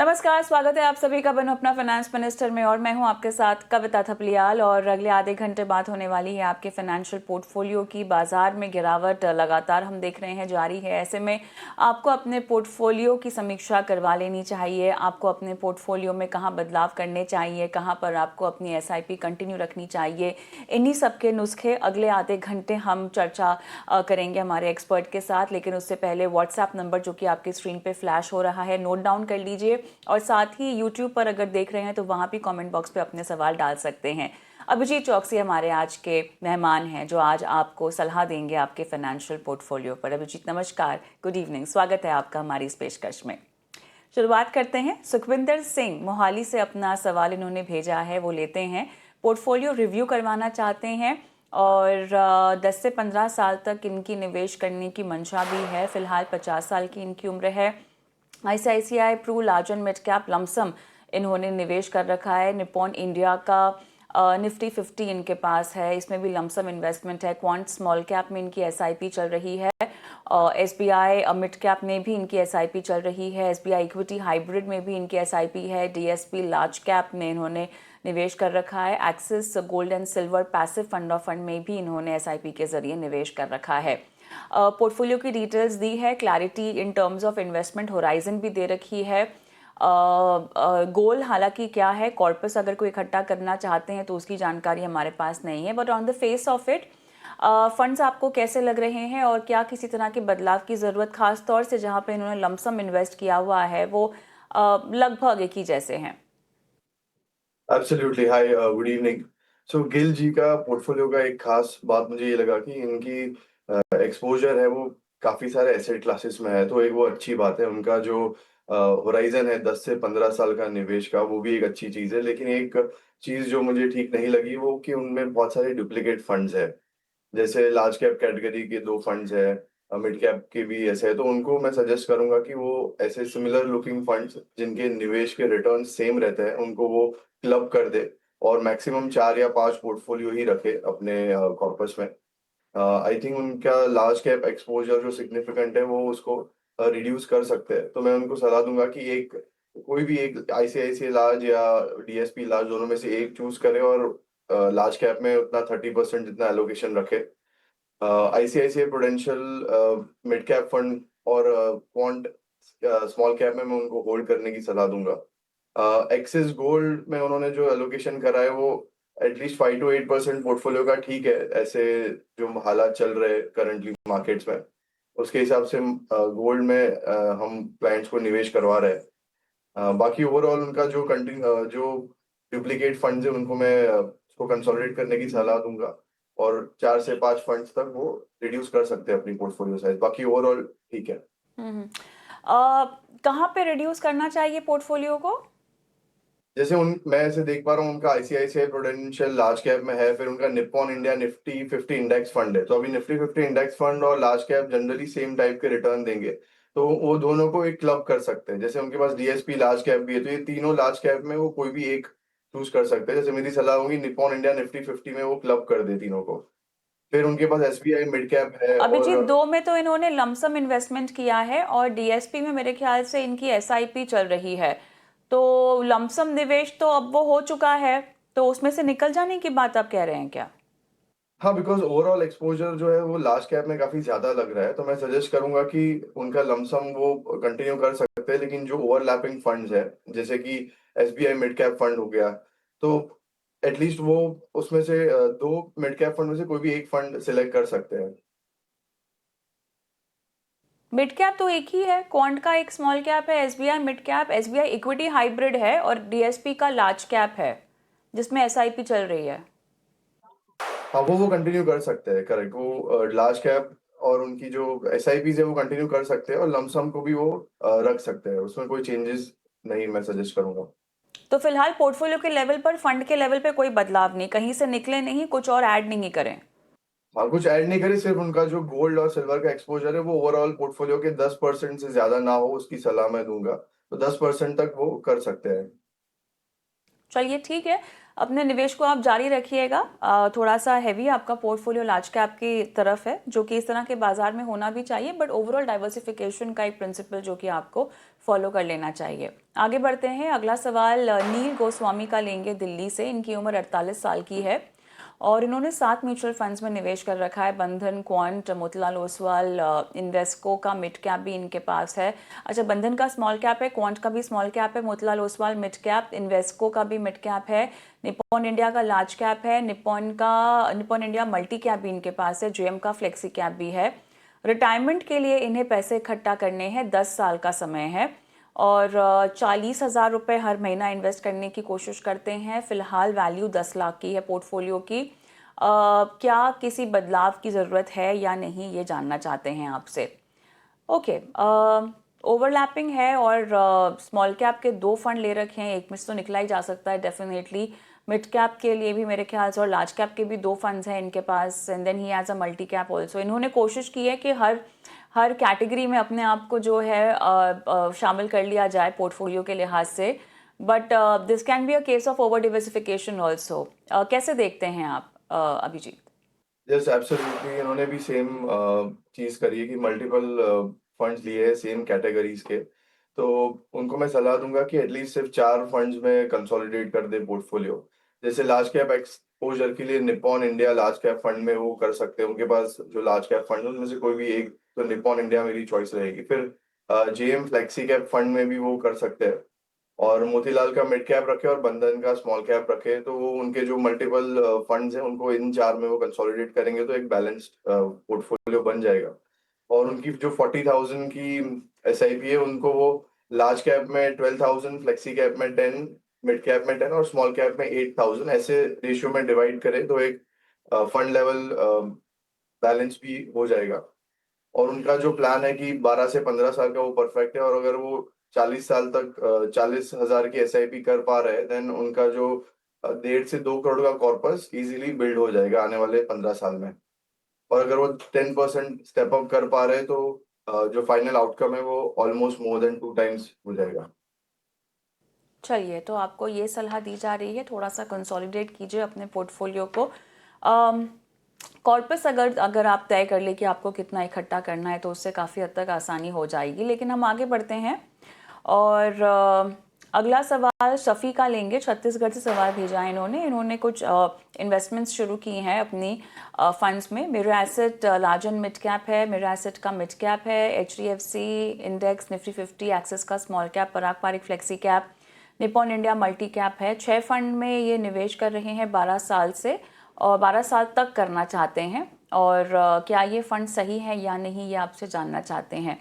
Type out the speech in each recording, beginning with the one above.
नमस्कार, स्वागत है आप सभी का बनो अपना फाइनेंस मिनिस्टर में। और मैं हूं आपके साथ कविता थपलियाल। और अगले आधे घंटे बाद होने वाली है आपके फाइनेंशियल पोर्टफोलियो की। बाजार में गिरावट लगातार हम देख रहे हैं जारी है। ऐसे में आपको अपने पोर्टफोलियो की समीक्षा करवा लेनी चाहिए। आपको अपने पोर्टफोलियो में कहाँ बदलाव करने चाहिए, कहाँ पर आपको अपनी SIP कंटिन्यू रखनी चाहिए, इन्हीं सब के नुस्खे अगले आधे घंटे हम चर्चा करेंगे हमारे एक्सपर्ट के साथ। लेकिन उससे पहले व्हाट्सएप नंबर जो कि आपकी स्क्रीन पे फ्लैश हो रहा है, नोट डाउन कर लीजिए। और साथ ही YouTube पर अगर देख रहे हैं तो वहाँ भी कमेंट बॉक्स पे अपने सवाल डाल सकते हैं। अभिजीत चौकसी हमारे आज के मेहमान हैं जो आज आपको सलाह देंगे आपके फाइनेंशियल पोर्टफोलियो पर। अभिजीत नमस्कार, गुड इवनिंग, स्वागत है आपका हमारी इस पेशकश में। शुरुआत करते हैं। सुखविंदर सिंह मोहाली से अपना सवाल इन्होंने भेजा है, वो लेते हैं। पोर्टफोलियो रिव्यू करवाना चाहते हैं और 10 से 15 साल तक इनकी निवेश करने की मंशा भी है। फिलहाल 50 साल की इनकी उम्र है। ICICI Pru large and mid cap lump sum इन्होंने निवेश कर रखा है। निप्पॉन इंडिया का निफ्टी 50 इनके पास है, इसमें भी लमसम इन्वेस्टमेंट है। क्वांट स्मॉल कैप में इनकी SIP चल रही है। SBI मिड कैप में भी इनकी SIP चल रही है। SBI इक्विटी हाइब्रिड में भी इनकी SIP है। DSP लार्ज कैप में इन्होंने निवेश कर रखा है। Axis gold and silver passive fund of fund में भी इन्होंने SIP के जरिए निवेश कर रखा है। पोर्टफोलियो की डिटेल्स दी है, clarity in terms of investment horizon भी दे रखी है। गोल हालांकि क्या है, कॉर्पस अगर कोई इकट्ठा करना चाहते हैं तो उसकी जानकारी हमारे पास नहीं है। But on the face of it funds आपको कैसे लग रहे हैं और क्या किसी तरह के बदलाव की ज़रूरत, खास तौर से जहां पे इन्होंने लमसम इन्वेस्ट किया हुआ है वो लगभग एक ही जैसे हैं? एब्सोल्युटली। हाय, गुड इवनिंग। सो गिल जी का पोर्टफोलियो का एक खास बात मुझे ये लगा कि इनकी एक्सपोजर है वो काफी सारे एसेट क्लासेस में है, तो एक वो अच्छी बात है। उनका जो होराइजन है 10 से 15 साल का निवेश का, वो भी एक अच्छी चीज है। लेकिन एक चीज जो मुझे ठीक नहीं लगी वो कि उनमें बहुत सारे डुप्लीकेट फंड्स है। जैसे लार्ज कैप कैटेगरी के 2 फंड्स है, मिड कैप के भी ऐसे है। तो उनको मैं सजेस्ट करूंगा कि वो ऐसे सिमिलर लुकिंग फंड्स जिनके निवेश के रिटर्न सेम रहते हैं उनको वो क्लब कर दे और मैक्सिमम 4 या 5 पोर्टफोलियो ही रखे अपने कॉर्पस में। आई थिंक उनका लार्ज कैप एक्सपोजर जो सिग्निफिकेंट है वो उसको रिड्यूस कर सकते हैं। तो मैं उनको सलाह दूंगा कि एक कोई भी एक ICICI लार्ज या DSP लार्ज दोनों में से एक चूज करे और लार्ज कैप में उतना 30% जितना एलोकेशन रखे। ICICI Prudential mid cap fund और क्वांट स्मॉल कैप में मैं उनको होल्ड करने की सलाह दूंगा। एक्सिस गोल्ड में उन्होंने जो एलोकेशन करा है वो एटलीस्ट 5 to 8% पोर्टफोलियो का ठीक है, ऐसे जो हालात चल रहे करंटली मार्केट्स में उसके हिसाब से गोल्ड में हम क्लाइंट्स को निवेश करवा रहे हैं। बाकी ओवरऑल उनका जो जो डुप्लीकेट फंड्स है उनको मैं उसको कंसोलिडेट करने की सलाह दूंगा और 4 से 5 फंड्स तक वो रिड्यूस कर सकते हैं अपनी पोर्टफोलियो साइज। बाकी ओवरऑल ठीक है। हम्म। अ, कहाँ पे रिड्यूस करना चाहिए पोर्टफोलियो को? जैसे उन मैं ऐसे देख पा रहा हूँ उनका ICICI प्रुडेंशियल लार्ज कैप में है, फिर उनका Nippon India Nifty 50 index fund है। तो अभी निफ्टी 50 इंडेक्स फंड और large cap generally same type के रिटर्न देंगे, तो वो दोनों को एक क्लब कर सकते हैं। जैसे उनके पास DSP लार्ज कैप भी है, तो ये तीनों लार्ज कैप में वो कोई भी एक चूज कर सकते हैं। जैसे मेरी सलाह होगी निप्पॉन इंडिया निफ्टी 50 में वो क्लब कर दे तीनों को। फिर उनके पास SBI मिड कैप है और अभिजीत, दो में तो इन्होंने लमसम इन्वेस्टमेंट किया है और DSP में मेरे ख्याल से इनकी SIP चल रही है। तो लमसम निवेश तो अब वो हो चुका है, तो उसमें से निकल जाने की बात आप कह रहे हैं क्या? हाँ, बिकॉज ओवरऑल एक्सपोजर जो है वो लार्ज कैप में काफी ज्यादा लग रहा है, तो मैं सजेस्ट करूंगा कि उनका लमसम वो कंटिन्यू कर सकते हैं। लेकिन जो ओवरलैपिंग फंड्स है जैसे कि SBI मिड कैप फंड हो गया, तो एटलीस्ट वो उसमें से 2 मिड कैप फंड में से कोई भी एक फंड सिलेक्ट कर सकते हैं। मिड कैप तो एक ही है, क्वांट का एक स्मॉल कैप है, SBI mid cap, SBI equity hybrid है और DSP का लार्ज कैप है जिसमें SIP चल रही है। हाँ, वो कंटिन्यू कर सकते हैं, करेक्ट। वो लार्ज कैप और उनकी जो SIPs है वो कंटिन्यू कर सकते हैं और लमसम को भी वो रख सकते हैं, उसमें कोई चेंजेस नहीं मैं सजेस्ट करूंगा। तो फिलहाल पोर्टफोलियो के लेवल पर, फंड के लेवल पे कोई बदलाव नहीं, कहीं से निकले नहीं, कुछ और ऐड नहीं करें। हाँ, कुछ ऐड नहीं करें, सिर्फ उनका जो गोल्ड और सिल्वर का एक्सपोजर है वो ओवरऑल पोर्टफोलियो के 10% से ज्यादा ना हो, उसकी सलाह मैं दूंगा। तो 10% तक वो कर सकते हैं। चलिए ठीक है, अपने निवेश को आप जारी रखिएगा। थोड़ा सा हैवी आपका पोर्टफोलियो लार्ज कैप की तरफ है, जो कि इस तरह के बाजार में होना भी चाहिए, बट ओवरऑल डाइवर्सिफिकेशन का एक प्रिंसिपल जो कि आपको फॉलो कर लेना चाहिए। आगे बढ़ते हैं, अगला सवाल नील गोस्वामी का लेंगे दिल्ली से। इनकी उम्र 48 साल की है और इन्होंने 7 म्यूचुअल फंड्स में निवेश कर रखा है। बंधन, क्वांट, मोतीलाल ओसवाल, इन्वेस्को का मिड कैप भी इनके पास है। अच्छा, बंधन का स्मॉल कैप है, क्वांट का भी स्मॉल कैप है, Motilal Oswal mid cap, Invesco का भी मिड कैप है, निप्पॉन इंडिया का लार्ज कैप है, निप्पॉन इंडिया मल्टी कैप भी इनके पास है, जेएम का फ्लेक्सी कैप भी है। रिटायरमेंट के लिए इन्हें पैसे इकट्ठा करने हैं, 10 साल का समय है और 40,000 रुपये हर महीना इन्वेस्ट करने की कोशिश करते हैं। फिलहाल वैल्यू 10 लाख की है पोर्टफोलियो की। क्या किसी बदलाव की ज़रूरत है या नहीं, ये जानना चाहते हैं आपसे। ओके, ओवरलैपिंग है और स्मॉल कैप के 2 फंड ले रखे हैं, एक में से तो निकला ही जा सकता है डेफिनेटली। मिड कैप के लिए भी मेरे ख्याल से और लार्ज कैप के भी 2 फंड्स हैं इनके पास, and then he has a multi cap also. इन्होंने कोशिश की है कि हर कैटेगरी में अपने आप को जो है शामिल कर लिया जाए पोर्टफोलियो के लिहाज से, but this can be a case of over diversification also. कैसे देखते हैं आप अभिजीत? Yes, absolutely. इन्होंने भी सेम चीज़ करी है कि मल्टीपल फंड्स लिए हैं सेम कैटेगरीज के। तो उनको मैं सलाह दूंगा कि एटलीस्ट सिर्फ 4 फंड्स में कंसोलिडेट कर दे पोर्टफोलियो। जैसे लार्ज कैप एक्सपोजर के लिए Nippon India large cap fund में वो कर सकते हैं। उनके पास जो लार्ज कैप फंड है उनमें से कोई भी एक, तो निप्पॉन इंडिया मेरी चॉइस रहेगी। फिर जेएम फ्लेक्सी कैप फंड में भी वो कर सकते हैं और मोतीलाल का मिड कैप रखे और बंधन का स्मॉल कैप रखे। तो वो उनके जो मल्टीपल फंड्स हैं उनको इन 4 में वो कंसोलिडेट करेंगे तो एक बैलेंस्ड पोर्टफोलियो बन जाएगा। और उनकी जो 40,000 की एसआईपी है उनको वो लार्ज कैप में 12,000, फ्लेक्सी कैप में 10, मिड कैप में 10 और स्मॉल कैप में 8,000 ऐसे रेशियो में डिवाइड करें तो एक फंड लेवल बैलेंस भी हो जाएगा। और उनका जो प्लान है कि 12 से 15 साल का वो परफेक्ट है और अगर वो 40 साल तक 40,000 की एसआईपी कर पा रहे हैं देन उनका जो 1.5 से 2 करोड़ का कॉर्पस इजीली बिल्ड हो जाएगा आने वाले 15 साल में। और अगर वो 10% स्टेप अप कर पा रहे हैं तो जो फाइनल आउटकम है वो ऑलमोस्ट मोर देन 2 टाइम्स हो जाएगा। चलिए, तो आपको ये सलाह दी जा रही है, थोड़ा सा कंसोलिडेट कीजिए अपने पोर्टफोलियो को। कॉर्पस अगर अगर आप तय कर ले कि आपको कितना इकट्ठा करना है तो उससे काफ़ी हद तक आसानी हो जाएगी। लेकिन हम आगे बढ़ते हैं और अगला सवाल शफ़ी का लेंगे। छत्तीसगढ़ से सवाल भेजा है इन्होंने कुछ इन्वेस्टमेंट्स शुरू की हैं अपनी फंड्स में। मेरा asset large and mid cap है, मेरा एसेट का मिड कैप है, एचडीएफसी इंडेक्स, निफ्टी 50, एक्सिस का small cap, Parag Parikh flexi cap, Nippon India multi cap है। 6 फंड में ये निवेश कर रहे हैं 12 साल से और 12 साल तक करना चाहते हैं। और क्या ये फंड सही है या नहीं, ये आपसे जानना चाहते हैं।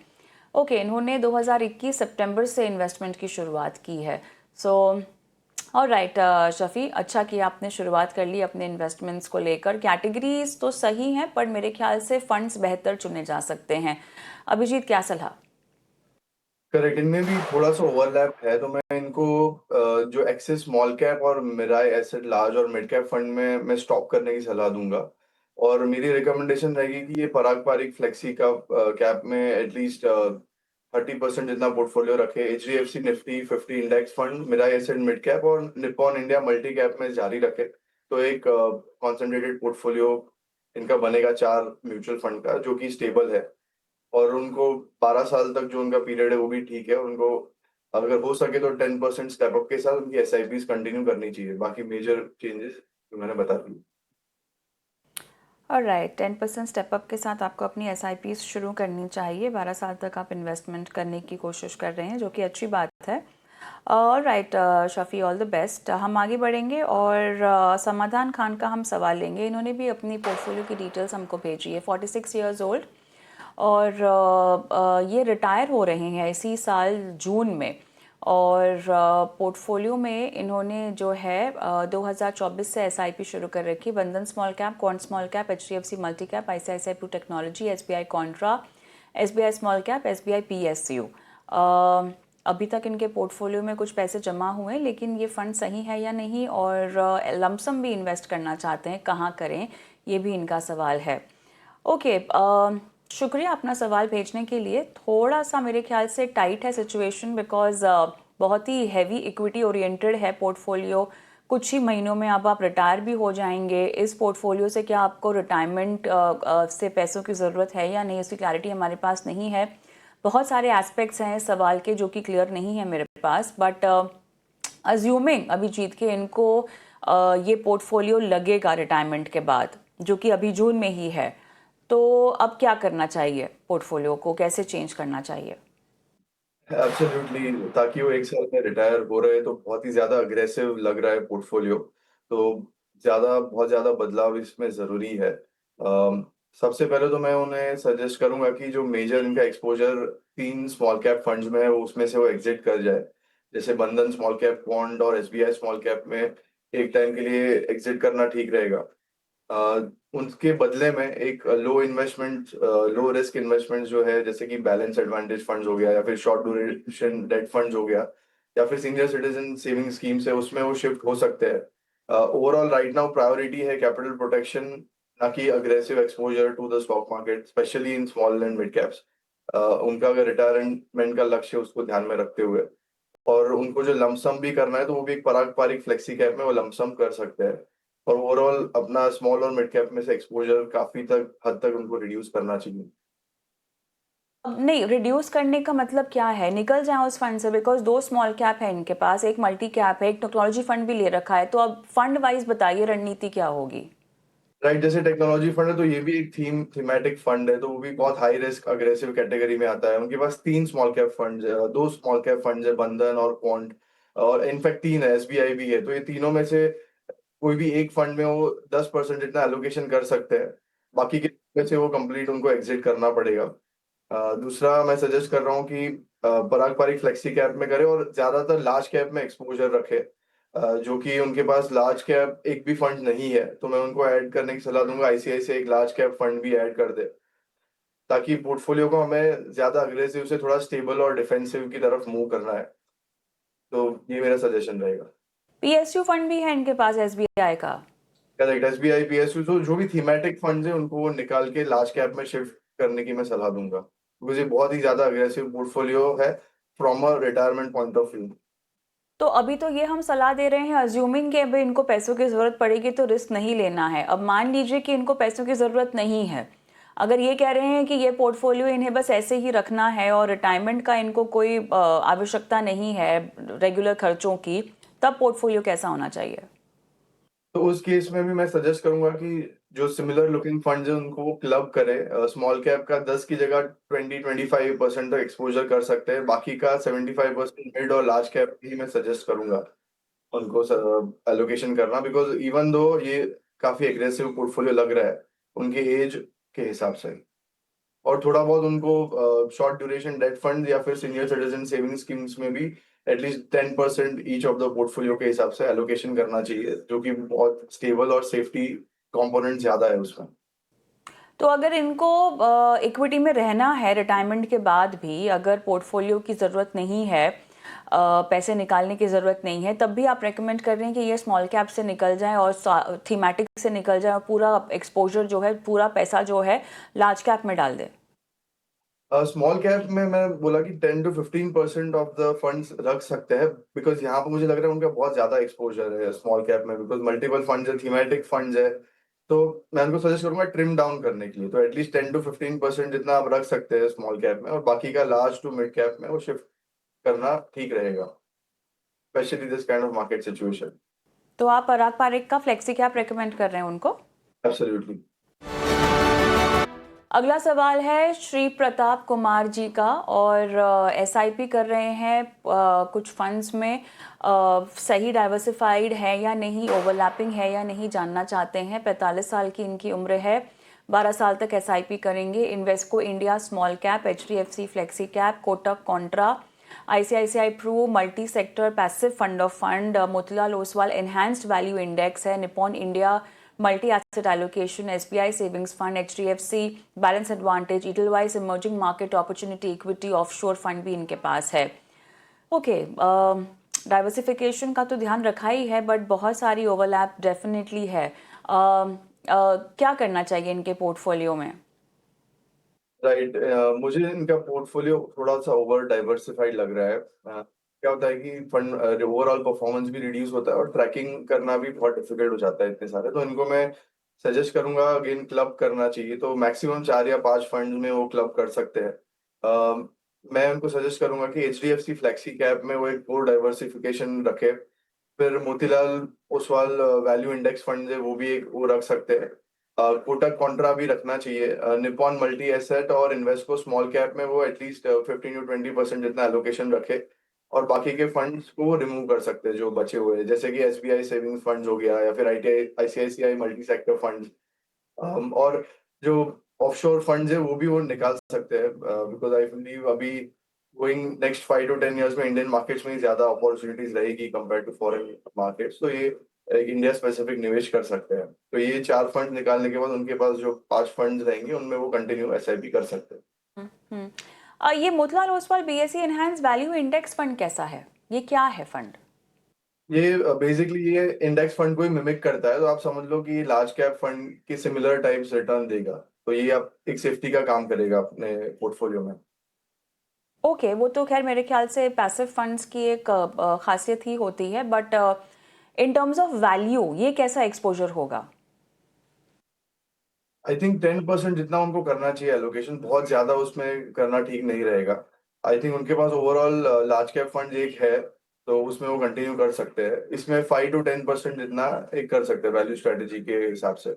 ओके, इन्होंने 2021 सितंबर से इन्वेस्टमेंट की शुरुआत की है। सो ऑलराइट शफ़ी, अच्छा कि आपने शुरुआत कर ली अपने इन्वेस्टमेंट्स को लेकर। कैटेगरीज तो सही हैं पर मेरे ख्याल से फंड्स बेहतर चुने जा सकते हैं। अभिजीत, क्या सलाह? करेक्ट, इनमें भी थोड़ा सा ओवरलैप है तो मैं इनको जो एक्सिस स्मॉल कैप और मिराई एसेट लार्ज और मिड कैप फंड में मैं स्टॉप करने की सलाह दूंगा। और मेरी रिकमेंडेशन रहेगी कि ये पराग पारिक फ्लेक्सी का कैप में एटलीस्ट 30% जितना पोर्टफोलियो रखे। HDFC Nifty 50 index fund, Mirae asset mid cap और निप्पॉन इंडिया मल्टी कैप में जारी रखे। तो एक कॉन्सेंट्रेटेड पोर्टफोलियो इनका बनेगा 4 म्यूचुअल फंड का जो कि स्टेबल है। और उनको 12 साल तक जो उनका पीरियड है वो भी ठीक है। उनको अगर हो सके तो 10% स्टेप अप के साथ उनकी एसआईपीज कंटिन्यू करनी चाहिए। बाकी मेजर चेंजेस जो मैंने बता दी। ऑलराइट, 10% स्टेपअप के साथ आपको अपनी एसआईपी शुरू करनी चाहिए। 12 साल तक आप इन्वेस्टमेंट करने की कोशिश कर रहे हैं, जो कि अच्छी बात है। Alright Shafi, all the best. हम आगे बढ़ेंगे और समाधान खान का हम सवाल लेंगे। इन्होंने भी अपनी पोर्टफोलियो की डिटेल्स हमको भेजी है। 46 ईयर्स ओल्ड और ये रिटायर हो रहे हैं इसी साल जून में। और पोर्टफोलियो में इन्होंने जो है 2024 से एसआईपी शुरू कर रखी। Bandhan small cap, Quant small cap, HDFC multi cap, ICICI Pru technology, SBI contra, SBI small cap, SBI PSU. अभी तक इनके पोर्टफोलियो में कुछ पैसे जमा हुए, लेकिन ये फंड सही है या नहीं और लमसम भी इन्वेस्ट करना चाहते हैं, कहाँ करें, ये भी इनका सवाल है। ओके, शुक्रिया अपना सवाल भेजने के लिए। थोड़ा सा मेरे ख्याल से टाइट है सिचुएशन बिकॉज बहुत ही हैवी इक्विटी ओरिएंटेड है पोर्टफोलियो। कुछ ही महीनों में अब आप रिटायर भी हो जाएंगे, इस पोर्टफोलियो से क्या आपको रिटायरमेंट से पैसों की ज़रूरत है या नहीं, उसकी क्लैरिटी हमारे पास नहीं है। बहुत सारे एस्पेक्ट्स हैं इस सवाल के जो कि क्लियर नहीं है मेरे पास, बट अज्यूमिंग अभी जीत के इनको ये पोर्टफोलियो लगेगा रिटायरमेंट के बाद, जो कि अभी जून में ही है, तो अब क्या करना चाहिए, पोर्टफोलियो को कैसे चेंज करना चाहिए? एब्सोल्युटली, ताकि वो 1 साल में रिटायर हो रहे हैं तो बहुत ही ज़्यादा अग्रेसिव लग रहा है पोर्टफोलियो। तो बहुत ज़्यादा बदलाव इसमें ज़रूरी है। सबसे पहले तो मैं उन्हें सजेस्ट करूँगा कि जो मेजर इनका एक्सपोज़र 3 स्मॉल कैप फंड्स में है, वो उसमें से वो एग्ज़िट कर जाए। जैसे बंधन स्मॉल कैप बॉन्ड और एसबीआई स्मॉल कैप में एक टाइम के लिए एग्ज़िट करना ठीक रहेगा। उनके बदले में एक लो रिस्क इन्वेस्टमेंट जो है, जैसे कि बैलेंस एडवांटेज फंड्स हो गया या फिर शॉर्ट ड्यूरेशन डेट फंड्स हो गया या फिर सीनियर सिटीजन सेविंग स्कीम्स है, उसमें वो शिफ्ट हो सकते हैं। ओवरऑल राइट नाउ प्रायोरिटी है कैपिटल प्रोटेक्शन, ना कि aggressive exposure to the stock market, specially in small and mid caps. उनका अगर रिटायरमेंट का लक्ष्य है, उसको ध्यान में रखते हुए, और उनको जो लमसम भी करना है तो वो भी एक पारंपरिक फ्लेक्सी कैप में वो लमसम कर सकते हैं। और ओवरऑल अपना स्मॉल और मिड कैप में से एक्सपोज़र काफ़ी तक हद तक उनको रिड्यूस करना चाहिए। अब नहीं, रिड्यूस करने का मतलब क्या है? निकल जाएँ उस फंड से, बिकॉज़ 2 स्मॉल कैप है इनके पास, एक मल्टी कैप है, एक टेक्नोलॉजी फंड भी ले रखा है, तो अब फंड वाइज़ बताइए रणनीति क्या होगी? राइट, जैसे टेक्नोलॉजी फंड है तो ये भी एक थीमेटिक फंड है, तो वो भी बहुत हाई रिस्क अग्रेसिव कैटेगरी में आता है। उनके पास 3 स्मॉल कैप फंड्स है, 2 स्मॉल कैप फंड्स है, बंधन और क्वांट, और इनफैक्ट 3 है, एसबीआई भी है। तो ये तीनों में से कोई भी एक फंड में वो 10% जितना एलोकेशन कर सकते हैं। बाकी के में से वो कंप्लीट उनको एग्ज़िट करना पड़ेगा। दूसरा मैं सजेस्ट कर रहा हूँ कि पारंपरिक फ्लेक्सी कैप में करें और ज़्यादातर लार्ज कैप में एक्सपोज़र रखें। जो कि उनके पास लार्ज कैप एक भी फंड नहीं है, तो मैं उनको ऐड करने की सलाह दूँगा, आईसीआईसीआई एक लार्ज कैप फंड भी ऐड कर दे, ताकि पोर्टफोलियो को हमें ज़्यादा अग्रेसिव से थोड़ा स्टेबल और डिफेंसिव की तरफ मूव करना है। तो ये मेरा सजेशन रहेगा। पीएसयू फंड भी है इनके पास एसबीआई का। करेक्ट, एसबीआई, पीएसयू, तो जो भी थीमेटिक फंड्स हैं उनको वो निकाल के लार्ज कैप में शिफ्ट करने की मैं सलाह दूँगा। बिकॉज़ ये बहुत ही ज़्यादा अग्रेसिव पोर्टफोलियो है from a retirement point of view. तो अभी तो ये हम सलाह दे रहे हैं अज्यूमिंग कि अभी इनको पैसों की ज़रूरत पड़ेगी तो रिस्क नहीं लेना है। अब मान लीजिए कि इनको पैसों की ज़रूरत नहीं है। अगर ये कह रहे हैं कि ये पोर्टफोलियो इन्हें बस ऐसे ही रखना है और रिटायरमेंट का इनको कोई आवश्यकता नहीं है रेगुलर खर्चों की, तब पोर्टफोलियो कैसा होना चाहिए? तो उस केस में भी मैं सजेस्ट करूँगा कि जो सिमिलर लुकिंग फंड्स हैं उनको वो क्लब करें। स्मॉल कैप का 10 की जगह 20-25% तक एक्सपोज़र कर सकते हैं। बाकी का 75% मिड और लार्ज कैप ही मैं सजेस्ट करूँगा उनको एलोकेशन करना, बिकॉज़ इवन दो ये काफ़ी एग्रेसिव पोर्टफोलियो लग रहा है, उनके ऐज के हिसाब से। और थोड़ा बहुत उनको शॉर्ट ड्यूरेशन डेट फंड्स या फिर सीनियर सिटीजन सेविंग स्कीम्स में भी at least 10% each of the portfolio के हिसाब से एलोकेशन करना चाहिए, जो कि बहुत स्टेबल और सेफ्टी कंपोनेंट ज़्यादा है उसमें। तो अगर इनको इक्विटी में रहना है रिटायरमेंट के बाद भी, अगर पोर्टफोलियो की ज़रूरत नहीं है, पैसे निकालने की ज़रूरत नहीं है, तब भी आप रेकमेंड कर रहे हैं कि ये स्मॉल कैप से निकल जाए और थीमेटिक से निकल जाए और पूरा एक्सपोजर जो है, पूरा पैसा जो है लार्ज कैप में डाल दें? स्मॉल कैप में मैं बोला कि 10 टू 15% ऑफ द फंड्स रख सकते हैं, बिकॉज़ यहाँ पे मुझे लग रहा है उनका बहुत ज़्यादा एक्सपोज़र है स्मॉल कैप में, बिकॉज़ मल्टीपल फंड्स है, थीमेटिक फंड्स है। तो मैं उनको सजेस्ट करूँगा ट्रिम डाउन करने के लिए, तो एटलीस्ट 10 टू 15% जितना आप रख सकते हैं स्मॉल कैप में, और बाकी का लार्ज टू मिड कैप में वो शिफ्ट करना ठीक रहेगा, specially this kind of market situation. तो आप पराग पारेख का फ्लेक्सी कैप रेकमेंड कर रहे हैं उनको? एब्सोल्युटली। अगला सवाल है श्री प्रताप कुमार जी का, और एसआईपी कर रहे हैं कुछ फंड्स में, सही डाइवर्सिफाइड है या नहीं, ओवरलैपिंग है या नहीं, जानना चाहते हैं। 45 साल की इनकी उम्र है, 12 साल तक एसआईपी करेंगे। Invesco India small cap, HDFC flexi cap, Kotak contra, ICICI Pru multi sector passive fund of fund, Motilal Oswal enhanced value index है, Nippon India multi asset allocation, SBI savings fund, HDFC balance advantage, Edelweiss emerging market opportunity equity offshore fund भी इनके पास है। Okay, diversification का तो ध्यान रखा ही है, but बहुत सारी ओवरलैप डेफिनेटली है। क्या करना चाहिए इनके पोर्टफोलियो में? राइट, मुझे इनका पोर्टफोलियो थोड़ा सा ओवर डाइवर्सिफाइड लग रहा है। क्या होता है कि फंड ओवरऑल परफॉर्मेंस भी रिड्यूस होता है और ट्रैकिंग करना भी बहुत डिफिकल्ट हो जाता है इतने सारे। तो इनको मैं सजेस्ट करूंगा अगेन क्लब करना चाहिए, तो मैक्सिमम 4 या 5 फंड में वो क्लब कर सकते हैं। मैं उनको सजेस्ट करूंगा कि HDFC फ्लेक्सी कैप में वो एक और डाइवर्सिफिकेशन रखे। फिर Motilal Oswal value index fund है, वो भी एक वो रख सकते हैं। कोटक कॉन्ट्रा भी रखना चाहिए। निपॉन मल्टी एसेट और इन्वेस्को स्मॉल कैप में वो एटलीस्ट 15 to 20% जितना एलोकेशन रखे। और बाकी के फंड्स को रिमूव कर सकते हैं जो बचे हुए हैं, जैसे कि SBI सेविंग्स फंड्स हो गया या फिर ICICI मल्टी सेक्टर फंड्स। और जो ऑफशोर फंड्स है वो भी वो निकाल सकते हैं, बिकॉज आई बिलीव अभी गोइंग नेक्स्ट 5 to 10 years में इंडियन मार्केट्स में ही ज्यादा अपॉर्चुनिटीज रहेगी कंपेयर टू फॉरेन मार्केट्स। तो ये एक इंडिया स्पेसिफिक निवेश कर सकते हैं। तो ये 4 फंड निकालने के बाद उनके पास जो 5 फंड रहेंगे उनमें वो कंटिन्यू SIP कर सकते हैं। हम्म। ये Motilal Oswal BSE enhance value index fund कैसा है? ये क्या है फंड? ये बेसिकली ये इंडेक्स फंड को ही मिमिक करता है, तो आप समझ लो कि ये लार्ज कैप फंड की सिमिलर टाइप्स रिटर्न देगा। तो ये आप एक सेफ्टी का काम करेगा अपने पोर्टफोलियो में। ओके, वो तो खैर मेरे ख्याल से पैसिव फंड्स की एक खासियत ही होती है, but in terms of value ये कैसा एक्सपोजर होगा? आई थिंक 10% जितना उनको करना चाहिए एलोकेशन, बहुत ज्यादा उसमें करना ठीक नहीं रहेगा। आई थिंक उनके पास ओवरऑल लार्ज कैप फंड एक है, तो उसमें वो कंटिन्यू कर सकते हैं। इसमें 5 to 10% जितना एक कर सकते हैं वैल्यू स्ट्रेटेजी के हिसाब से।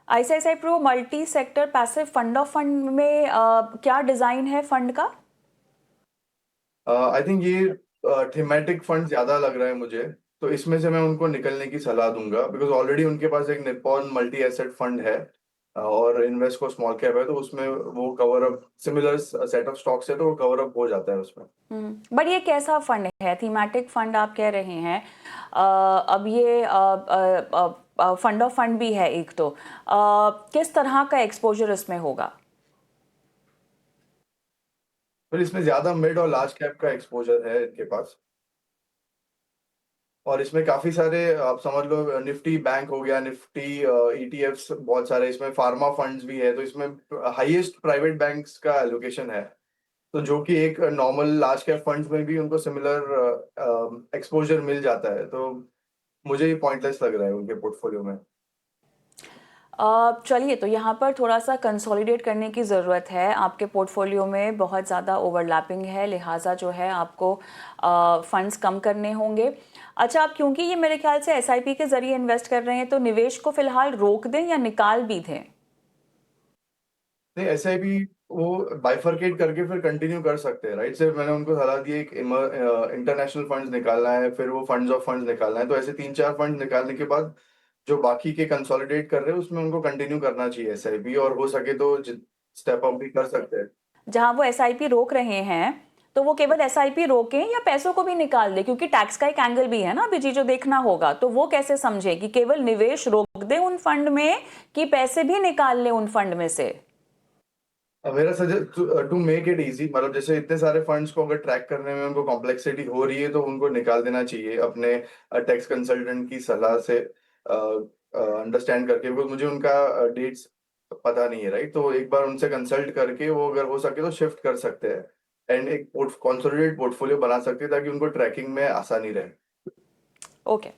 ICICI pro multi sector passive fund of fund में क्या डिजाइन है फंड का? आई थिंक ये थीमेटिक फंड ज्यादा लग रहा है मुझे। तो इसमें से मैं उनको निकलने की सलाह दूंगा, बिकॉज ऑलरेडी उनके पास एक निप्पॉन मल्टी एसेट फंड है और इन्वेस्को स्मॉल कैप है, तो उसमें वो cover up similar set of stocks है, तो वो कवर अप हो जाता है उसमें। बट ये कैसा फंड है? थीमेटिक फंड आप कह रहे हैं। अब ये फंड ऑफ फंड भी है एक, तो किस तरह का एक्सपोजर इसमें होगा? फिर इसमें ज्यादा मिड और लार्ज कैप का एक्सपोजर है इनके पास। और इसमें काफी सारे आप समझ लो निफ्टी बैंक हो गया, निफ्टी ETFs बहुत सारे, इसमें फार्मा फंड्स भी है, तो इसमें हाईएस्ट प्राइवेट बैंक्स का एलोकेशन है। तो जो कि एक नॉर्मल लार्ज कैप फंड्स में भी उनको सिमिलर एक्सपोजर मिल जाता है। तो मुझे ये पॉइंटलेस लग रहा है उनके पोर्टफोलियो में। चलिए, तो यहाँ पर थोड़ा सा कंसोलिडेट करने की ज़रूरत है। आपके पोर्टफोलियो में बहुत ज़्यादा ओवरलैपिंग है, लिहाजा जो है आपको फंड्स कम करने होंगे। अच्छा, आप क्योंकि ये मेरे ख्याल से SIP के ज़रिए इन्वेस्ट कर रहे हैं, तो निवेश को फिलहाल रोक दें या निकाल भी दें? नहीं, SIP वो बाइफरकेट करके फिर कंटिन्यू कर सकते हैं, राइट। सिर्फ मैंने उनको सलाह दी है एक इंटरनेशनल फंड्स निकालना है, फिर वो फंड्स ऑफ फंड्स निकालना है। तो ऐसे 3 4 फंड निकालने के बाद जो बाकी के कंसोलिडेट कर रहे हैं उसमें उनको कंटिन्यू करना चाहिए SIP, और हो सके तो स्टेप अप भी कर सकते हैं। जहाँ वो SIP रोक रहे हैं, तो वो केवल SIP रोकें या पैसों को भी निकाल दें? क्योंकि टैक्स का एक एंगल भी है ना अभी जी, जो देखना होगा। तो वो कैसे समझे कि केवल निवेश रोक दें उन फंड में, कि पैसे भी निकाल लें उन फंड में से? मेरा suggest to make it easy, मतलब जैसे इतने सारे फंड्स को अगर ट्रैक करने में उनको कॉम्प्लेक्सिटी हो रही है तो उनको निकाल देना चाहिए अपने टैक्स कंसल्टेंट की सलाह से अंडरस्टैंड करके, बिकॉज मुझे उनका डेट्स पता नहीं है, राइट। तो एक बार उनसे कंसल्ट करके वो अगर हो सके तो शिफ्ट कर सकते हैं एंड एक कंसोलिडेट पोर्टफोलियो बना सकते हैं, ताकि उनको ट्रैकिंग में आसानी रहे। ओके,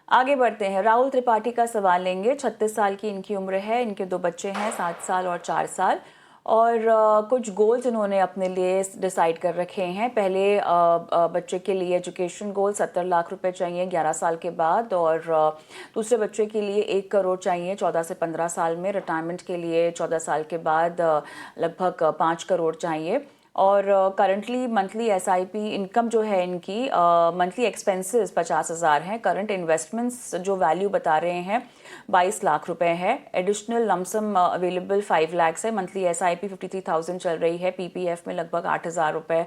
आगे बढ़ते हैं। राहुल त्रिपाठी का सवाल लेंगे। 36 साल की इनकी उम्र है, इनके 2 बच्चे हैं, 7 साल और 4 साल। और कुछ गोल्स इन्होंने अपने लिए डिसाइड कर रखे हैं। पहले बच्चे के लिए एजुकेशन गोल 70 लाख रुपए चाहिए 11 साल के बाद, और दूसरे बच्चे के लिए 1 करोड़ चाहिए 14 से 15 साल में। रिटायरमेंट के लिए 14 साल के बाद लगभग 5 करोड़ चाहिए। और करंटली मंथली SIP इनकम जो है इनकी, मंथली एक्सपेंसेस 50,000 हैं। करंट इन्वेस्टमेंट्स जो वैल्यू बता रहे हैं 22 लाख रुपए है। एडिशनल लमसम अवेलेबल 5 लाख है। मंथली SIP 53,000 चल रही है। PPF में लगभग 8,000 रुपये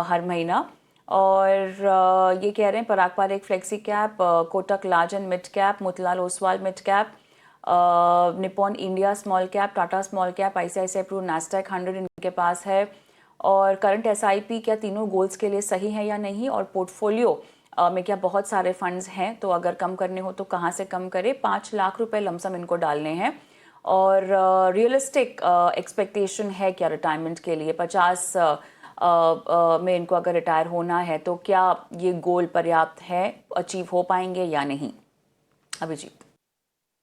हर महीना। और ये कह रहे हैं Parag Parekh flexi cap, Kotak large and mid cap, Motilal Oswal mid cap, Nippon India small cap, Tata small cap, ICICI Pru Nasdaq 100 इनके पास है। और करंट SIP क्या तीनों गोल्स के लिए सही है या नहीं? और पोर्टफोलियो में क्या बहुत सारे फंड्स हैं, तो अगर कम करने हो तो कहाँ से कम करें? 5 लाख रुपए लमसम इनको डालने हैं। और रियलिस्टिक एक्सपेक्टेशन है क्या रिटायरमेंट के लिए? 50 में इनको अगर रिटायर होना है, तो क्या ये गोल पर्याप्त है, अचीव हो पाएंगे या नहीं? अभिजीत।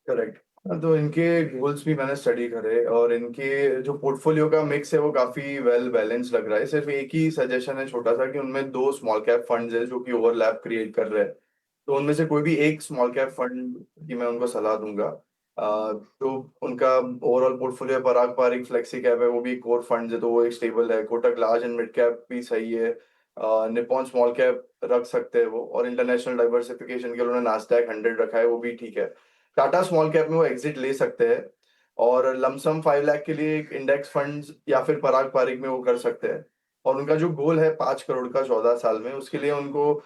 करेक्ट। तो इनके गोल्स भी मैंने स्टडी करे और इनके जो पोर्टफोलियो का मिक्स है वो काफी वेल बैलेंस लग रहा है। सिर्फ एक ही सजेशन है छोटा सा कि उनमें दो स्मॉल कैप फंड्स है जो कि ओवरलैप क्रिएट कर रहे हैं। तो उनमें से कोई भी एक स्मॉल कैप फंड की मैं उनको सलाह दूंगा। तो उनका ओवरऑल पोर्टफोलियो पराग पारिक फ्लेक्सी कैप है, वो भी कोर फंड है तो वो एक स्टेबल है। Kotak large and mid cap भी सही है। निप्पॉन स्मॉल कैप रख सकते हैं वो, और इंटरनेशनल डाइवर्सिफिकेशन के लिए उन्होंने नास्डैक 100 रखा है, वो भी ठीक है। टाटा स्मॉल कैप में वो एग्जिट ले सकते हैं, और लमसम 5 लाख के लिए एक इंडेक्स फंड या फिर पराग पारिक में वो कर सकते हैं। और उनका जो गोल है 5 करोड़ का 14 साल में, उसके लिए उनको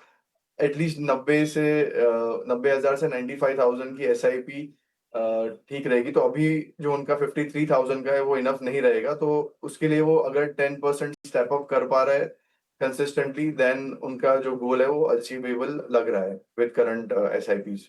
एटलीस्ट 90 हजार से 95,000 की SIP ठीक रहेगी। तो अभी जो उनका 53,000 का है वो इनफ नहीं रहेगा, तो उसके लिए वो अगर 10% स्टेप अप कर पा रहा है कंसिस्टेंटली, देन उनका जो गोल है वो अचीवेबल लग रहा है विद करंट SIPs।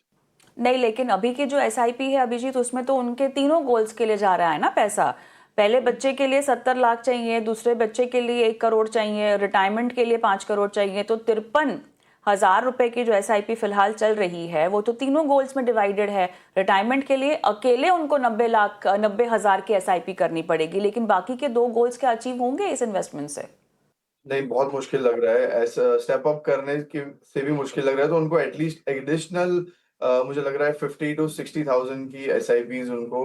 नहीं, लेकिन अभी की जो SIP है अभिजीत, उसमें तो उनके तीनों गोल्स के लिए जा रहा है ना पैसा। पहले बच्चे के लिए 70 लाख चाहिए, दूसरे बच्चे के लिए 1 करोड़ चाहिए, रिटायरमेंट के लिए 5 करोड़ चाहिए। तो 53,000 रुपए की जो SIP फिलहाल चल रही है वो तो तीनों गोल्स में डिवाइडेड है। रिटायरमेंट के लिए अकेले उनको 90 हजार की SIP करनी पड़ेगी, लेकिन बाकी के दो गोल्स क्या अचीव होंगे इस इन्वेस्टमेंट से? नहीं, बहुत मुश्किल लग रहा है। ऐसा स्टेप अप करने की से भी मुश्किल लग रहा है, तो उनको एटलीस्ट एडिशनल मुझे लग रहा है 50 to 60,000 की SIPs उनको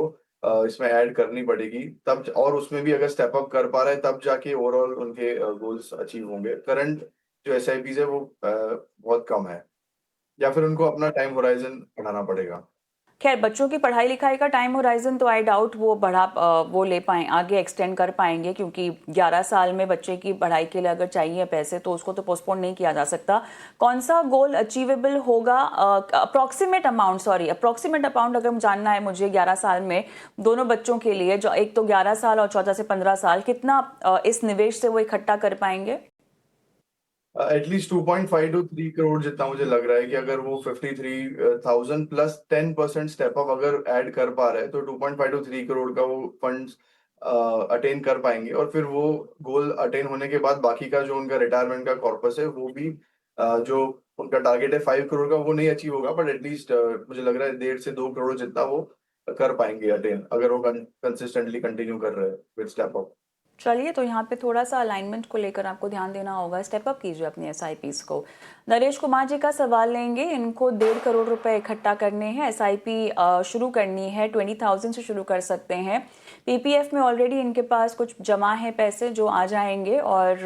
इसमें ऐड करनी पड़ेगी तब, और उसमें भी अगर स्टेप अप कर पा रहे हैं तब जाके ओवरऑल उनके गोल्स अचीव होंगे। करंट जो SIPs है वो बहुत कम है, या फिर उनको अपना टाइम होराइजन बढ़ाना पड़ेगा। खैर, बच्चों की पढ़ाई लिखाई का टाइम होराइजन तो आई डाउट वो वो ले पाए, आगे एक्सटेंड कर पाएंगे, क्योंकि 11 साल में बच्चे की पढ़ाई के लिए अगर चाहिए पैसे तो उसको तो पोस्टपोन नहीं किया जा सकता। कौन सा गोल अचीवेबल होगा? Approximate amount, sorry, approximate amount अगर जानना है मुझे, 11 साल में दोनों बच्चों के लिए, जो एक तो 11 साल और 14 से 15 साल, कितना इस निवेश से वो इकट्ठा कर पाएंगे? एटलीस्ट 2.5 to 3 करोड़ जितना मुझे लग रहा है कि अगर वो 53,000 प्लस 10% स्टेप अप अगर ऐड कर पा रहे हैं तो 2.5 to 3 करोड़ का वो फंड्स अटेन कर पाएंगे। और फिर वो गोल अटेन होने के बाद बाकी का जो उनका रिटायरमेंट का कॉर्पस है वो भी जो उनका टारगेट है 5 करोड़ का वो नहीं अचीव होगा, बट एटलीस्ट मुझे लग रहा है 1.5 से 2 करोड़ जितना वो कर पाएंगे अटेन, अगर वो कंसिस्टेंटली कंटिन्यू कर रहे हैं विद स्टेप अप। चलिए, तो यहाँ पे थोड़ा सा अलाइनमेंट को लेकर आपको ध्यान देना होगा, स्टेप अप कीजिए अपनी SIPs को। नरेश कुमार जी का सवाल लेंगे। इनको 1.5 करोड़ रुपए इकट्ठा करने हैं, SIP शुरू करनी है, 20,000 से शुरू कर सकते हैं। PPF में ऑलरेडी इनके पास कुछ जमा है पैसे जो आ जाएंगे, और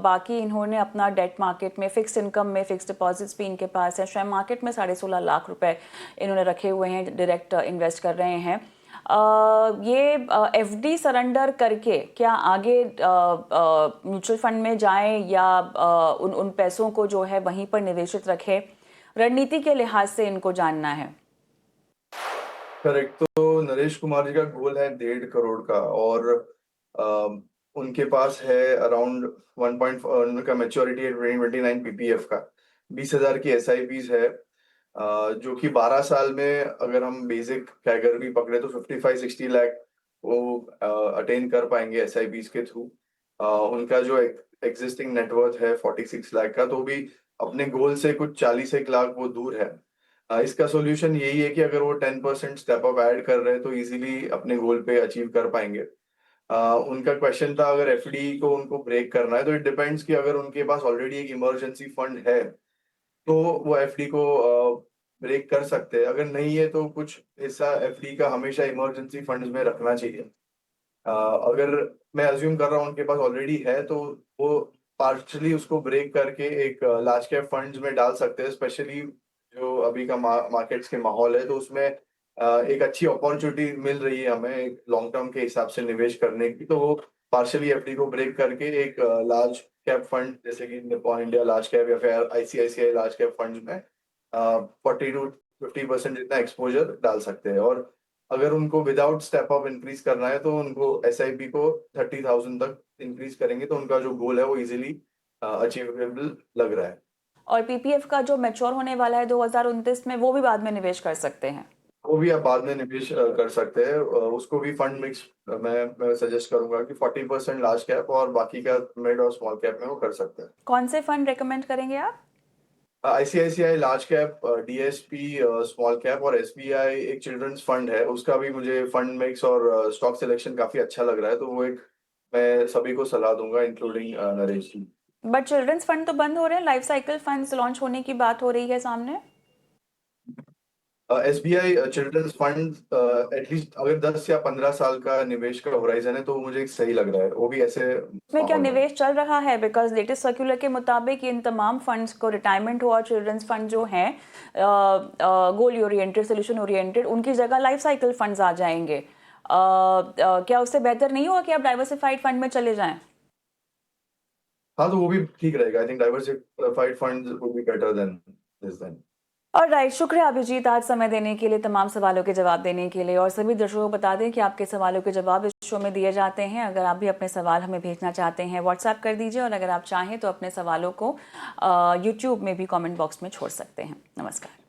बाकी इन्होंने अपना डेट मार्केट में, फिक्स इनकम में, फिक्स डिपॉजिट्स भी इनके पास है, शेयर मार्केट में 16.5 लाख रुपए इन्होंने रखे हुए हैं, डायरेक्ट इन्वेस्ट कर रहे हैं। ये FD सरेंडर करके क्या आगे म्यूचुअल फंड में जाएं, या उन पैसों को जो है वहीं पर निवेशित रखें? रणनीति के लिहाज से इनको जानना है। करेक्ट। तो नरेश कुमार जी का गोल है 1.5 करोड़ का, और उनके पास है अराउंड 1. उनका मेच्योरिटी है 2029 PPF का, 20,000 की SIPs है। जो कि 12 साल में अगर हम बेसिक कैगर भी पकड़े तो 55-60 लाख वो अटेन कर पाएंगे SIPs के थ्रू। उनका जो एग्जिस्टिंग नेटवर्थ है 46 लाख का, तो भी अपने गोल से कुछ 41 लाख वो दूर है। इसका सॉल्यूशन यही है कि अगर वो 10% स्टेप अप ऐड कर रहे हैं तो इजीली अपने गोल पे अचीव कर पाएंगे। उनका क्वेश्चन था अगर FD को उनको ब्रेक करना है, तो इट डिपेंड्स कि अगर उनके पास ऑलरेडी एक इमरजेंसी फंड है तो वो FD को ब्रेक कर सकते हैं। अगर नहीं है तो कुछ हिस्सा FD का हमेशा इमरजेंसी फंड्स में रखना चाहिए। अगर मैं अज्यूम कर रहा हूँ उनके पास ऑलरेडी है तो वो पार्शली उसको ब्रेक करके एक लार्ज कैप फंड्स में डाल सकते हैं, स्पेशली जो अभी का मार्केट्स के माहौल है तो उसमें एक अच्छी अपॉर्चुनिटी मिल रही है हमें एक लॉन्ग टर्म के हिसाब से निवेश करने की। तो वो पार्शली FD को ब्रेक करके एक लार्ज कैप फंड जैसे कि निप्पॉन इंडिया लार्ज कैप या फिर ICICI लार्ज कैप फंड में 40 to 50% जितना एक्सपोजर डाल सकते हैं। और अगर उनको विदाउट स्टेप अप इंक्रीज करना है तो उनको SIP को 30,000 तक इंक्रीज करेंगे तो उनका जो गोल है वो इजीली अचीवेबल लग रहा है। और PPF का जो मैच्योर होने वाला है 2029 में, वो भी बाद में निवेश कर सकते हैं? वो भी आप बाद में निवेश कर सकते हैं। उसको भी फंड मिक्स मैं सजेस्ट करूंगा कि 40% लार्ज कैप और बाकी का मिड और स्मॉल कैप में वो कर सकते हैं। कौन से फंड रेकमेंड करेंगे आप? ICICI large cap, DSP small cap और एसबीआई एक चिल्ड्रंस फंड है, उसका भी मुझे फंड मिक्स और स्टॉक सिलेक्शन काफी अच्छा लग रहा है, तो वो एक मैं सभी को सलाह दूंगा including Naresh ji. But children's fund तो बंद हो रहे हैं, लाइफ साइकिल फंड्स लॉन्च होने की बात हो रही है सामने। एसबीआई चिल्ड्रंस फंड एटलीस्ट अगर 10 या 15 साल का निवेश का होराइजन है तो मुझे एक सही लग रहा है, वो भी ऐसे इसमें क्या माहौल में। निवेश चल रहा है? बिकॉज लेटेस्ट सर्कुलर के मुताबिक इन तमाम फंड्स को, रिटायरमेंट हुआ, चिल्ड्रंस फंड जो हैं गोल ओरिएंटेड, सोल्यूशन ओरिएंटेड, उनकी जगह लाइफ साइकिल फंड्स आ जाएंगे। क्या उससे बेहतर नहीं होगा कि आप डाइवर्सिफाइड फंड में चले जाएं? हाँ, तो वो भी ठीक रहेगा। I think diversified funds would be better than this then. और राइट, शुक्रिया अभिजीत आज समय देने के लिए, तमाम सवालों के जवाब देने के लिए। और सभी दर्शकों को बता दें कि आपके सवालों के जवाब इस शो में दिए जाते हैं। अगर आप भी अपने सवाल हमें भेजना चाहते हैं, व्हाट्सएप कर दीजिए, और अगर आप चाहें तो अपने सवालों को यूट्यूब में भी कमेंट बॉक्स में छोड़ सकते हैं। नमस्कार।